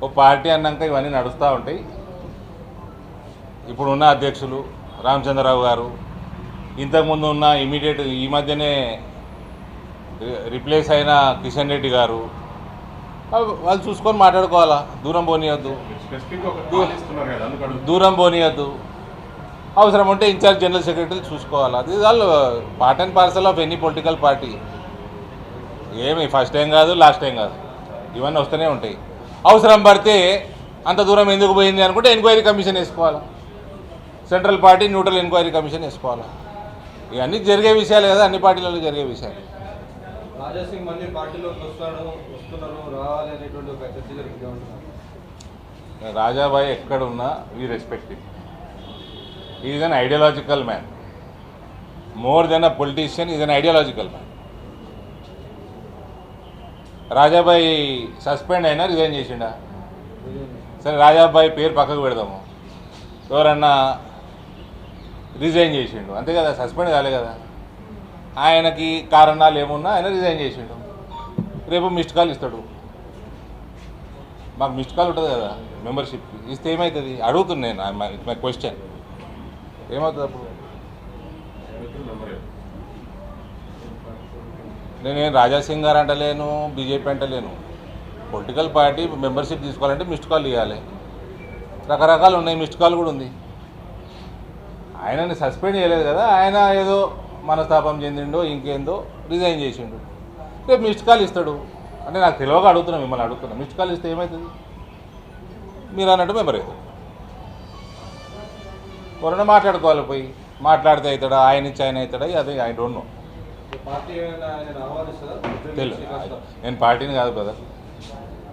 ఓ party అన్నాక ఇవన్నీ నడుస్తూ ఉంటాయి. ఇప్పుడున్న అధ్యక్షులు రామచంద్రరావు గారు, ఇంతకుముందు ఉన్న ఇమీడియట్ ఈ మధ్యనే రిప్లేస్ అయిన కిషన్ రెడ్డి గారు, వాళ్ళు చూసుకొని మాట్లాడుకోవాలా. దూరం పోనీయద్దు, దూరం పోనీయద్దు. అవసరం ఉంటే ఇన్ఛార్జ్ జనరల్ సెక్రటరీ చూసుకోవాలి. అది వాళ్ళు part and parcel of any political party. ఏమి ఫస్ట్ టైం కాదు, లాస్ట్ టైం కాదు, ఇవన్నీ వస్తూనే ఉంటాయి. అవసరం పడితే అంత దూరం ఎందుకు పోయింది అనుకుంటే ఎంక్వైరీ కమిషన్ వేసుకోవాలి. Central party neutral enquiry commission వేసుకోవాలి. ఇవన్నీ జరిగే విషయాలు కదా, అన్ని పార్టీలలో జరిగే విషయాలు. రాజాసింగ్ మళ్ళీ పార్టీలోకి వస్తున్నారు రావాలి అనేటువంటి ఒక చర్చ జరుగుతుంది. రాజాబాయ్ ఎక్కడున్నా we respect him. Is an ideological man. More than a politician, is an ideological man. Rajabhai suspend అయినా రిజైన్ చేసిండా? సరే, రాజాబాయ్ పేరు పక్కకు పెడదాము. ఎవరన్నా రిజైన్ చేసిండు అంతే కదా, సస్పెండ్ కాలే కదా. ఆయనకి కారణాలు ఏమున్నా ఆయన రిజైన్ చేసిండు. రేపు మిస్డ్ కాల్ ఇస్తాడు. మాకు మిస్డ్ కాల్ ఉంటుంది కదా మెంబర్షిప్కి, ఇస్తే ఏమవుతుంది అడుగుతున్నాను. మై క్వశ్చన్, ఏమవుతుంది అప్పుడు? నేనేం రాజాసింగ్ గారు అంటలేను, బీజేపీ అంటలేను. పొలిటికల్ పార్టీ మెంబర్షిప్ తీసుకోవాలంటే మిస్డ్ కాల్ ఇవ్వాలి. రకరకాలు ఉన్నాయి, మిస్డ్ కాల్ కూడా ఉంది. ఆయనని సస్పెండ్ చేయలేదు కదా, ఆయన ఏదో మనస్తాపం చెందిండో ఇంకేందో రిజైన్ చేసిండు. రేపు మిస్డ్ కాల్ ఇస్తాడు. అంటే నాకు తెలియక అడుగుతున్నా, మిమ్మల్ని అడుగుతున్నా. మిస్డ్ కాల్ ఇస్తే ఏమవుతుంది? మీరు అన్నట్టు మెంబర్ అవుతుంది. ఎవరైనా మాట్లాడుకోవాలి, పోయి మాట్లాడితే అవుతాడా, ఆయన ఇచ్చి ఆయన అవుతాడా, అది ఐ డోంట్ నో. పార్టీ తెలియదు, నేను పార్టీని కాదు కదా.